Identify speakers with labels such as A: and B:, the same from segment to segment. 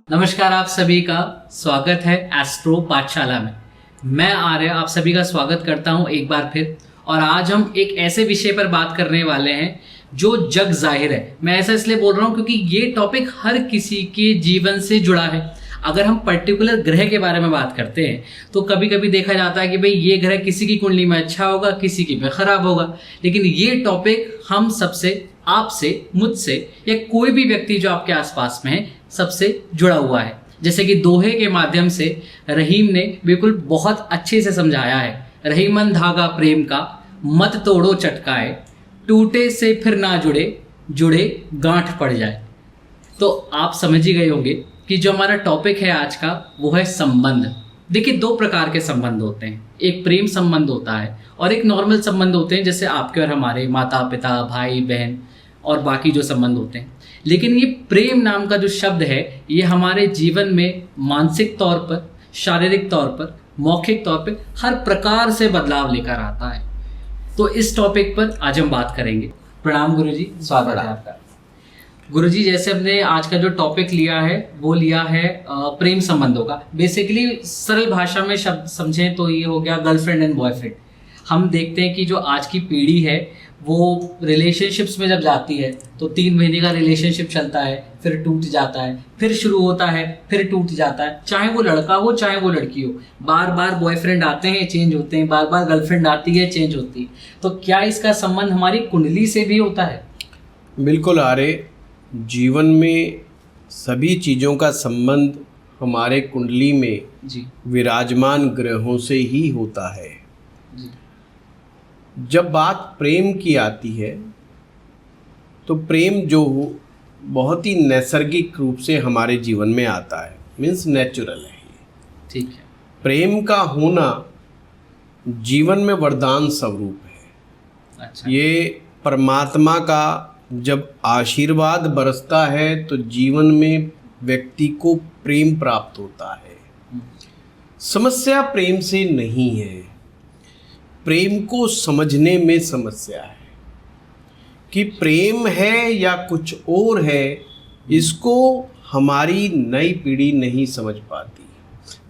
A: नमस्कार, आप सभी का स्वागत है एस्ट्रो पाठशाला में। मैं आर्य आप सभी का स्वागत करता हूं एक बार फिर। और आज हम एक ऐसे विषय पर बात करने वाले हैं जो जग जाहिर है। मैं ऐसा इसलिए बोल रहा हूं क्योंकि ये टॉपिक हर किसी के जीवन से जुड़ा है। अगर हम पर्टिकुलर ग्रह के बारे में बात करते हैं तो कभी कभी देखा जाता है कि भाई ये ग्रह किसी की कुंडली में अच्छा होगा, किसी की में खराब होगा। लेकिन ये टॉपिक हम सबसे, आपसे, मुझसे या कोई भी व्यक्ति जो आपके आसपास में है सबसे जुड़ा हुआ है। जैसे कि दोहे के माध्यम से रहीम ने बिल्कुल बहुत अच्छे से समझाया है। रहीमन धागा प्रेम का मत तोड़ो चटकाए, टूटे से फिर ना जुड़े, जुड़े गांठ पड़ जाए। तो आप समझ ही गए होंगे कि जो हमारा टॉपिक है आज का वो है संबंध। देखिए, दो प्रकार के संबंध होते हैं। एक प्रेम संबंध होता है और एक नॉर्मल संबंध होते हैं, जैसे आपके और हमारे माता पिता, भाई बहन और बाकी जो संबंध होते हैं। लेकिन ये प्रेम नाम का जो शब्द है ये हमारे जीवन में मानसिक तौर पर, शारीरिक तौर पर, मौखिक तौर पर हर प्रकार से बदलाव लेकर आता है। तो इस टॉपिक पर आज हम बात करेंगे। प्रणाम गुरुजी, स्वागत है आपका। गुरुजी, जैसे हमने आज का जो टॉपिक लिया है वो लिया है प्रेम संबंधों का। बेसिकली सरल भाषा में शब्द समझें तो ये हो गया गर्लफ्रेंड एंड बॉयफ्रेंड। हम देखते हैं कि जो आज की पीढ़ी है वो रिलेशनशिप्स में जब जाती है तो 3 महीने का रिलेशनशिप चलता है, फिर टूट जाता है, फिर शुरू होता है, फिर टूट जाता है। चाहे वो लड़का हो चाहे वो लड़की हो, बार बार बॉयफ्रेंड आते हैं, चेंज होते हैं, बार बार गर्लफ्रेंड आती है, चेंज होती है। तो क्या इसका संबंध हमारी कुंडली से भी होता है?
B: बिल्कुल आर्य, जीवन में सभी चीज़ों का संबंध हमारे कुंडली में
A: जी
B: विराजमान ग्रहों से ही होता है।
A: जी
B: जब बात प्रेम की आती है तो प्रेम जो बहुत ही नैसर्गिक रूप से हमारे जीवन में आता है, मीन्स नेचुरल है।
A: ठीक है।
B: प्रेम का होना जीवन में वरदान स्वरूप है।
A: अच्छा।
B: ये परमात्मा का जब आशीर्वाद बरसता है तो जीवन में व्यक्ति को प्रेम प्राप्त होता है। समस्या प्रेम से नहीं है, प्रेम को समझने में समस्या है कि प्रेम है या कुछ और है। इसको हमारी नई पीढ़ी नहीं समझ पाती।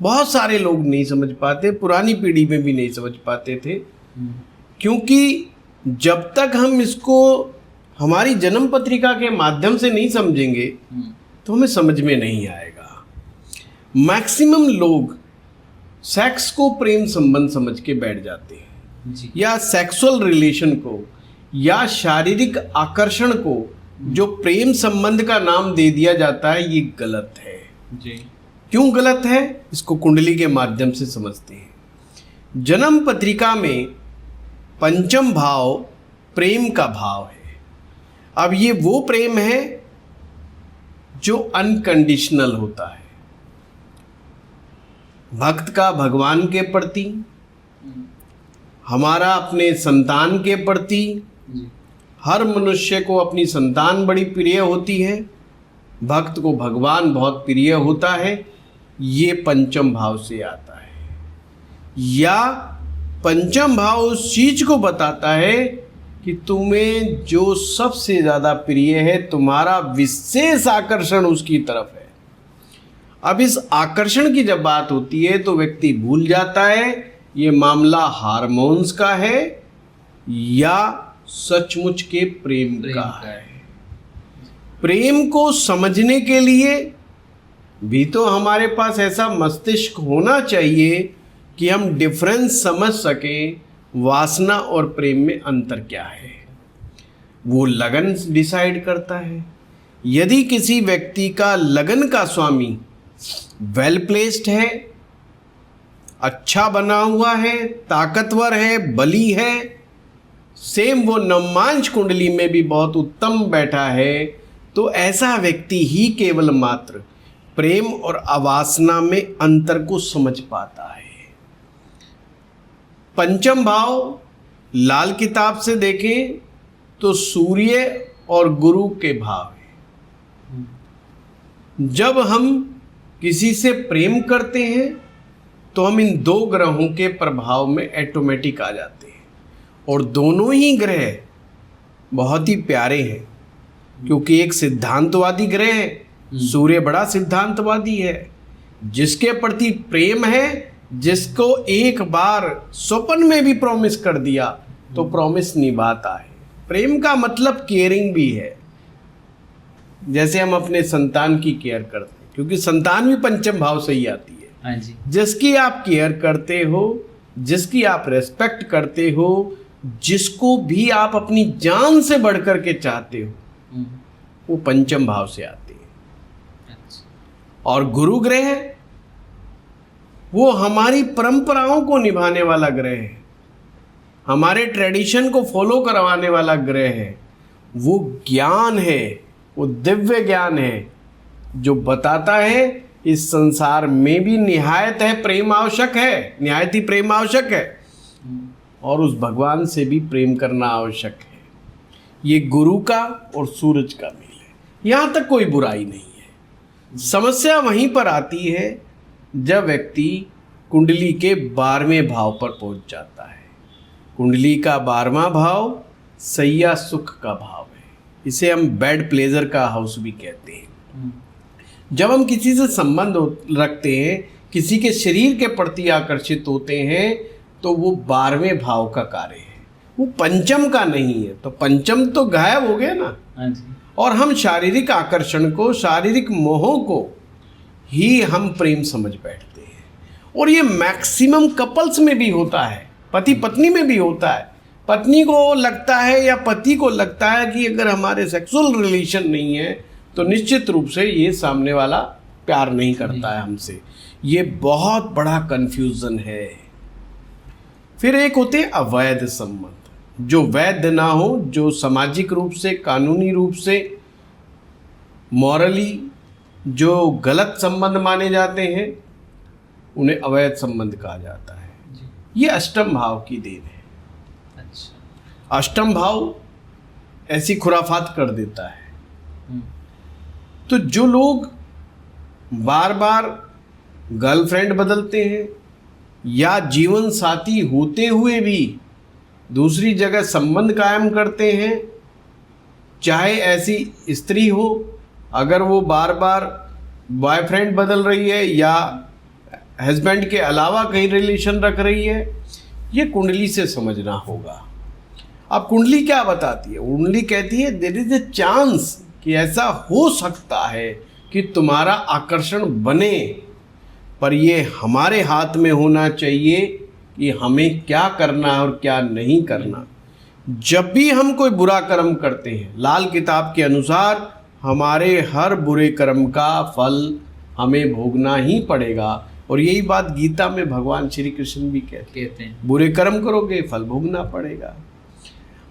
B: बहुत सारे लोग नहीं समझ पाते, पुरानी पीढ़ी में भी नहीं समझ पाते थे, क्योंकि जब तक हम इसको हमारी जन्म पत्रिका के माध्यम से नहीं समझेंगे तो हमें समझ में नहीं आएगा। मैक्सिमम लोग सेक्स को प्रेम संबंध समझ के बैठ जाते हैं
A: जी।
B: या सेक्सुअल रिलेशन को या शारीरिक आकर्षण को जो प्रेम संबंध का नाम दे दिया जाता है, ये गलत है
A: जी।
B: क्यों गलत है इसको कुंडली के माध्यम से समझते हैं। जन्म पत्रिका में पंचम भाव प्रेम का भाव है। अब ये वो प्रेम है जो अनकंडीशनल होता है, भक्त का भगवान के प्रति, हमारा अपने संतान के प्रति। हर मनुष्य को अपनी संतान बड़ी प्रिय होती है, भक्त को भगवान बहुत प्रिय होता है। ये पंचम भाव से आता है, या पंचम भाव उस चीज को बताता है कि तुम्हें जो सबसे ज़्यादा प्रिय है, तुम्हारा विशेष आकर्षण उसकी तरफ है। अब इस आकर्षण की जब बात होती है तो व्यक्ति भूल जाता है ये मामला हार्मोन्स का है या सचमुच के प्रेम का है। प्रेम को समझने के लिए भी तो हमारे पास ऐसा मस्तिष्क होना चाहिए कि हम डिफरेंस समझ सकें, वासना और प्रेम में अंतर क्या है। वो लगन डिसाइड करता है। यदि किसी व्यक्ति का लगन का स्वामी वेल प्लेस्ड है, अच्छा बना हुआ है, ताकतवर है, बली है, सेम वो नवमांश कुंडली में भी बहुत उत्तम बैठा है, तो ऐसा व्यक्ति ही केवल मात्र प्रेम और अवासना में अंतर को समझ पाता है। पंचम भाव लाल किताब से देखें तो सूर्य और गुरु के भाव है। जब हम किसी से प्रेम करते हैं तो हम इन दो ग्रहों के प्रभाव में ऑटोमेटिक आ जाते हैं, और दोनों ही ग्रह बहुत ही प्यारे हैं, क्योंकि एक सिद्धांतवादी ग्रह है सूर्य बड़ा सिद्धांतवादी है। जिसके प्रति प्रेम है, जिसको एक बार स्वप्न में भी प्रॉमिस कर दिया तो प्रॉमिस निभाता है। प्रेम का मतलब केयरिंग भी है। जैसे हम अपने संतान की केयर करते हैं, क्योंकि संतान भी पंचम भाव से ही आती है।
A: हाँ जी।
B: जिसकी आप केयर करते हो, जिसकी आप रेस्पेक्ट करते हो, जिसको भी आप अपनी जान से बढ़कर के चाहते हो, वो पंचम भाव से आते हैं। और गुरु ग्रह वो हमारी परंपराओं को निभाने वाला ग्रह है, हमारे ट्रेडिशन को फॉलो करवाने वाला ग्रह है। वो ज्ञान है, वो दिव्य ज्ञान है जो बताता है इस संसार में भी निहायत है प्रेम आवश्यक है, निहायत ही प्रेम आवश्यक है, और उस भगवान से भी प्रेम करना आवश्यक है। ये गुरु का और सूरज का मेल है। यहाँ तक कोई बुराई नहीं है। समस्या वहीं पर आती है जब व्यक्ति कुंडली के 12वें भाव पर पहुंच जाता है। कुंडली का 12वां भाव सैया सुख का भाव है। इसे हम बेड प्लेजर का हाउस भी कहते हैं। जब हम किसी से संबंध रखते हैं, किसी के शरीर के प्रति आकर्षित होते हैं, तो वो 12वें भाव का कार्य है, वो पंचम का नहीं है। तो पंचम तो गायब हो गया ना।
A: हाँ जी।
B: और हम शारीरिक आकर्षण को, शारीरिक मोह को ही हम प्रेम समझ बैठते हैं। और ये मैक्सिमम कपल्स में भी होता है, पति पत्नी में भी होता है। पत्नी को लगता है या पति को लगता है कि अगर हमारे सेक्सुअल रिलेशन नहीं है तो निश्चित रूप से ये सामने वाला प्यार नहीं करता है हमसे। ये बहुत बड़ा कंफ्यूजन है। फिर एक होते हैं अवैध संबंध, जो वैध ना हो, जो सामाजिक रूप से, कानूनी रूप से, मॉरली जो गलत संबंध माने जाते हैं, उन्हें अवैध संबंध कहा जाता है। ये अष्टम भाव की देन है।
A: अच्छा।
B: अष्टम भाव ऐसी खुराफात कर देता है। तो जो लोग बार बार गर्लफ्रेंड बदलते हैं या जीवन साथी होते हुए भी दूसरी जगह संबंध कायम करते हैं, चाहे ऐसी स्त्री हो, अगर वो बार बार बॉयफ्रेंड बदल रही है या हस्बैंड के अलावा कहीं रिलेशन रख रही है, ये कुंडली से समझना होगा। अब कुंडली क्या बताती है? कुंडली कहती है देयर इज ए चांस कि ऐसा हो सकता है कि तुम्हारा आकर्षण बने, पर ये हमारे हाथ में होना चाहिए कि हमें क्या करना है और क्या नहीं करना। जब भी हम कोई बुरा कर्म करते हैं, लाल किताब के अनुसार हमारे हर बुरे कर्म का फल हमें भोगना ही पड़ेगा। और यही बात गीता में भगवान श्री कृष्ण भी कहते हैं, बुरे कर्म करोगे फल भोगना पड़ेगा।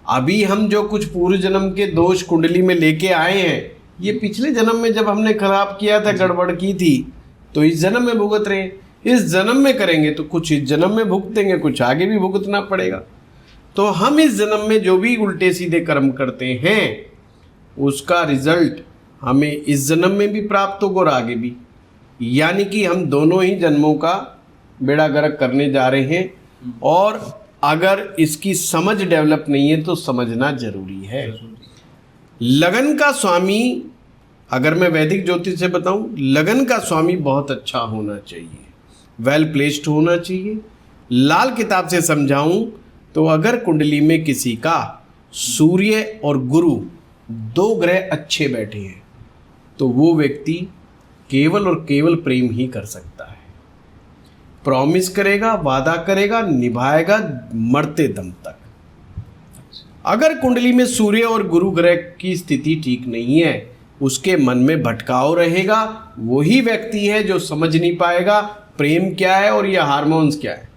B: अभी हम जो कुछ पूर्व जन्म के दोष कुंडली में लेके आए हैं, ये पिछले जन्म में जब हमने खराब किया था, गड़बड़ की थी, तो इस जन्म में भुगत रहे हैं। इस जन्म में करेंगे तो कुछ इस जन्म में भुगतेंगे, कुछ आगे भी भुगतना पड़ेगा। तो हम इस जन्म में जो भी उल्टे सीधे कर्म करते हैं, उसका रिजल्ट हमें इस जन्म में भी प्राप्त होगा और आगे भी। यानी कि हम दोनों ही जन्मों का बेड़ा गर्क करने जा रहे हैं। और अगर इसकी समझ डेवलप नहीं है तो समझना जरूरी है। लगन का स्वामी, अगर मैं वैदिक ज्योतिष से बताऊं, लगन का स्वामी बहुत अच्छा होना चाहिए, वेल प्लेस्ड होना चाहिए। लाल किताब से समझाऊं तो अगर कुंडली में किसी का सूर्य और गुरु 2 ग्रह अच्छे बैठे हैं, तो वो व्यक्ति केवल और केवल प्रेम ही कर सकता है। प्रॉमिस करेगा, वादा करेगा, निभाएगा मरते दम तक। अगर कुंडली में सूर्य और गुरु ग्रह की स्थिति ठीक नहीं है, उसके मन में भटकाव रहेगा, वही व्यक्ति है जो समझ नहीं पाएगा प्रेम क्या है और यह हार्मोन्स क्या है।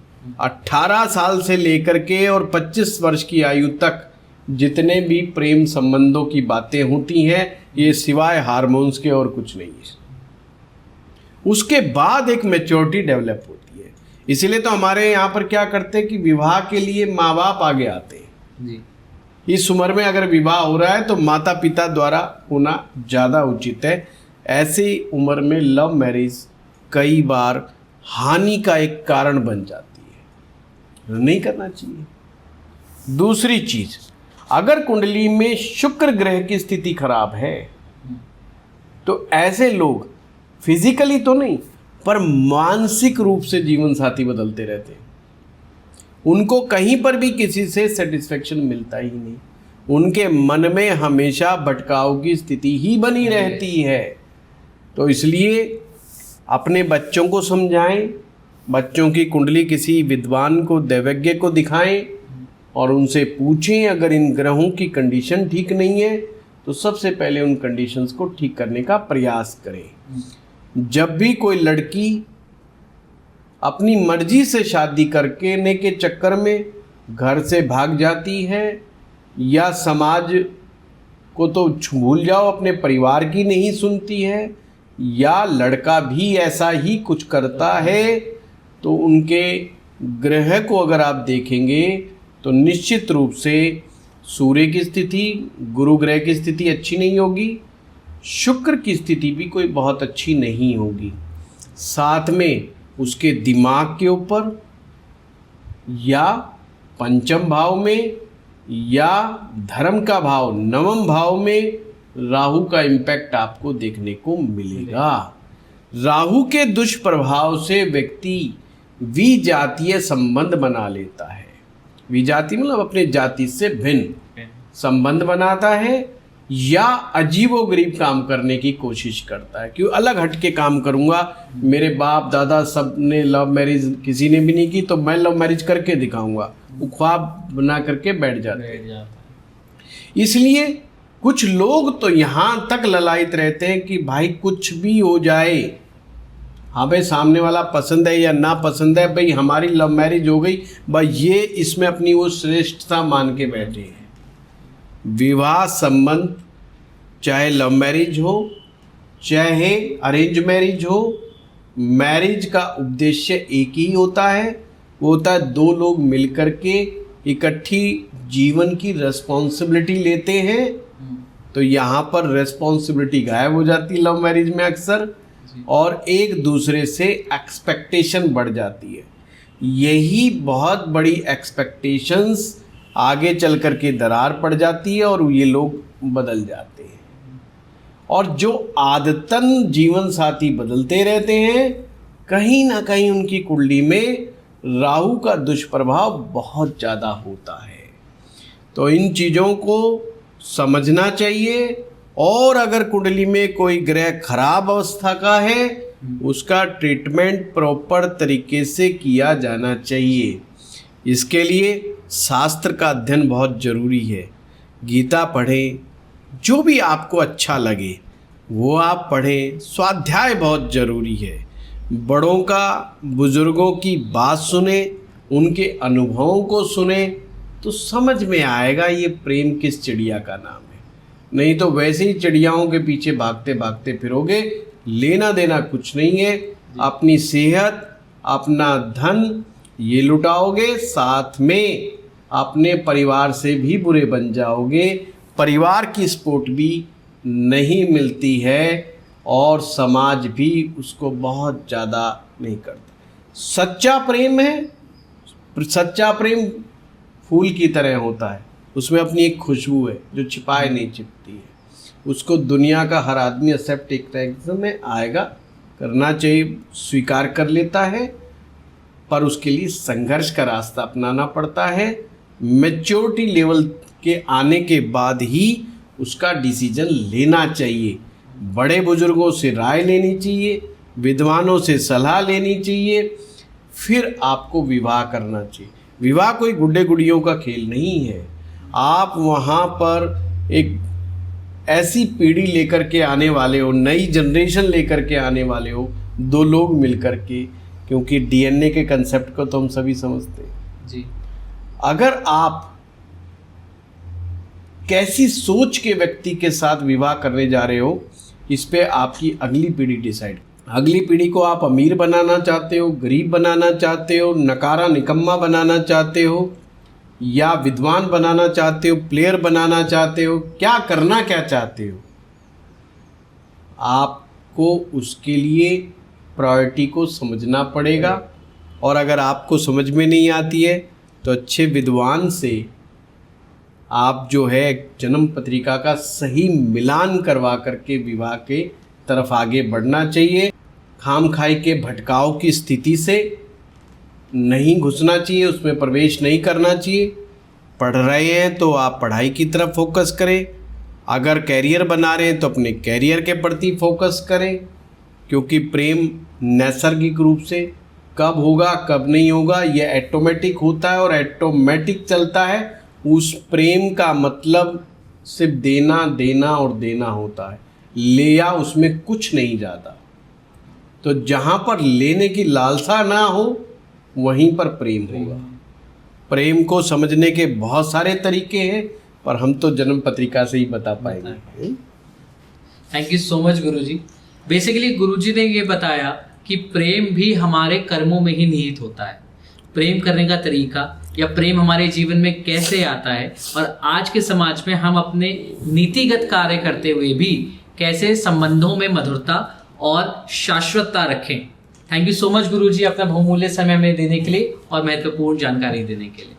B: 18 साल से लेकर के और 25 वर्ष की आयु तक जितने भी प्रेम संबंधों की बातें होती हैं, ये सिवाय हार्मोन्स के और कुछ नहीं है। उसके बाद एक मैच्योरिटी डेवलप होती है। इसीलिए तो हमारे यहाँ पर क्या करते हैं कि विवाह के लिए माँ बाप आगे आते हैं जी। इस उम्र में अगर विवाह हो रहा है तो माता पिता द्वारा होना ज़्यादा उचित है। ऐसी उम्र में लव मैरिज कई बार हानि का एक कारण बन जाती है, नहीं करना चाहिए। दूसरी चीज, अगर कुंडली में शुक्र ग्रह की स्थिति खराब है तो ऐसे लोग फिजिकली तो नहीं पर मानसिक रूप से जीवन साथी बदलते रहते हैं। उनको कहीं पर भी किसी से सेटिस्फेक्शन मिलता ही नहीं, उनके मन में हमेशा भटकाव की स्थिति ही बनी रहती है। तो इसलिए अपने बच्चों को समझाएं, बच्चों की कुंडली किसी विद्वान को, दैवज्ञ को दिखाएं और उनसे पूछें अगर इन ग्रहों की कंडीशन ठीक नहीं है तो सबसे पहले उन कंडीशंस को ठीक करने का प्रयास करें। जब भी कोई लड़की अपनी मर्जी से शादी करने के चक्कर में घर से भाग जाती है या समाज को तो भूल जाओ, अपने परिवार की नहीं सुनती है, या लड़का भी ऐसा ही कुछ करता है, तो उनके ग्रह को अगर आप देखेंगे तो निश्चित रूप से सूर्य की स्थिति, गुरु ग्रह की स्थिति अच्छी नहीं होगी, शुक्र की स्थिति भी कोई बहुत अच्छी नहीं होगी। साथ में उसके दिमाग के ऊपर या पंचम भाव में या धर्म का भाव नवम भाव में राहु का इम्पैक्ट आपको देखने को मिलेगा। राहु के दुष्प्रभाव से व्यक्ति विजातीय संबंध बना लेता है। विजाति मतलब अपने जाति से भिन्न संबंध बनाता है या अजीबोगरीब काम करने की कोशिश करता है। क्यों अलग हट के काम करूंगा, मेरे बाप दादा सब ने लव मैरिज किसी ने भी नहीं की तो मैं लव मैरिज करके दिखाऊंगा, वो ख्वाब बना करके बैठ जाते हैं। इसलिए कुछ लोग तो यहाँ तक ललायित रहते हैं कि भाई कुछ भी हो जाए, हाँ भाई सामने वाला पसंद है या ना पसंद है, भाई हमारी लव मैरिज हो गई, भाई ये इसमें अपनी वो श्रेष्ठता मान के बैठे हैं। विवाह संबंध चाहे लव मैरिज हो चाहे अरेंज मैरिज हो, मैरिज का उद्देश्य एक ही होता है, वो होता है दो लोग मिलकर के इकट्ठी जीवन की रेस्पॉन्सिबिलिटी लेते हैं। तो यहाँ पर रेस्पॉन्सिबिलिटी गायब हो जाती लव मैरिज में अक्सर, और एक दूसरे से एक्सपेक्टेशन बढ़ जाती है। यही बहुत बड़ी एक्सपेक्टेशंस आगे चल कर के दरार पड़ जाती है और ये लोग बदल जाते हैं। और जो आदतन जीवन साथी बदलते रहते हैं, कहीं ना कहीं उनकी कुंडली में राहु का दुष्प्रभाव बहुत ज़्यादा होता है। तो इन चीज़ों को समझना चाहिए, और अगर कुंडली में कोई ग्रह खराब अवस्था का है उसका ट्रीटमेंट प्रॉपर तरीके से किया जाना चाहिए। इसके लिए शास्त्र का अध्ययन बहुत ज़रूरी है। गीता पढ़ें, जो भी आपको अच्छा लगे वो आप पढ़ें। स्वाध्याय बहुत ज़रूरी है। बड़ों का, बुज़ुर्गों की बात सुने, उनके अनुभवों को सुने तो समझ में आएगा ये प्रेम किस चिड़िया का नाम है। नहीं तो वैसे ही चिड़ियाओं के पीछे भागते भागते फिरोगे, लेना देना कुछ नहीं है। अपनी सेहत, अपना धन ये लुटाओगे, साथ में अपने परिवार से भी बुरे बन जाओगे। परिवार की सपोर्ट भी नहीं मिलती है और समाज भी उसको बहुत ज़्यादा नहीं करता। सच्चा प्रेम है, सच्चा प्रेम फूल की तरह होता है, उसमें अपनी एक खुशबू है जो छिपाए नहीं छिपती है। उसको दुनिया का हर आदमी एक्सेप्ट एक तरह में आएगा, करना चाहिए, स्वीकार कर लेता है, पर उसके लिए संघर्ष का रास्ता अपनाना पड़ता है। मैच्योरिटी लेवल के आने के बाद ही उसका डिसीजन लेना चाहिए। बड़े बुजुर्गों से राय लेनी चाहिए, विद्वानों से सलाह लेनी चाहिए, फिर आपको विवाह करना चाहिए। विवाह कोई गुड्डे गुड़ियों का खेल नहीं है। आप वहाँ पर एक ऐसी पीढ़ी लेकर के आने वाले हो, नई जनरेशन लेकर के आने वाले हो, दो लोग मिलकर के, क्योंकि डीएनए के कंसेप्ट को तो हम सभी समझते हैं
A: जी।
B: अगर आप कैसी सोच के व्यक्ति के साथ विवाह करने जा रहे हो, इस पे आपकी अगली पीढ़ी डिसाइड। अगली पीढ़ी को आप अमीर बनाना चाहते हो, गरीब बनाना चाहते हो, नकारा निकम्मा बनाना चाहते हो, या विद्वान बनाना चाहते हो, प्लेयर बनाना चाहते हो, क्या करना क्या चाहते हो, आपको उसके लिए प्रायोरिटी को समझना पड़ेगा। और अगर आपको समझ में नहीं आती है तो अच्छे विद्वान से आप जो है जन्म पत्रिका का सही मिलान करवा करके विवाह के तरफ आगे बढ़ना चाहिए। खाम खाई के भटकाव की स्थिति से नहीं घुसना चाहिए, उसमें प्रवेश नहीं करना चाहिए। पढ़ रहे हैं तो आप पढ़ाई की तरफ फोकस करें, अगर कैरियर बना रहे हैं तो अपने कैरियर के प्रति फोकस करें, क्योंकि प्रेम नैसर्गिक रूप से कब होगा कब नहीं होगा यह ऑटोमेटिक होता है और ऑटोमेटिक चलता है। उस प्रेम का मतलब सिर्फ देना देना और देना होता है, लिया उसमें कुछ नहीं जाता। तो जहाँ पर लेने की लालसा ना हो वहीं पर प्रेम होगा। प्रेम को समझने के बहुत सारे तरीके हैं, पर हम तो जन्म पत्रिका से ही बता पाएंगे।
A: Thank you so much Guruji. Basically Guruji ने ये बताया कि प्रेम भी हमारे कर्मों में ही निहित होता है। प्रेम करने का तरीका या प्रेम हमारे जीवन में कैसे आता है, और आज के समाज में हम अपने नीतिगत कार्य करते हुए भी कैसे संबंधों में मधुरता और शाश्वतता रखें। थैंक यू सो मच गुरुजी, अपना बहुमूल्य समय हमें देने के लिए और महत्वपूर्ण जानकारी देने के लिए।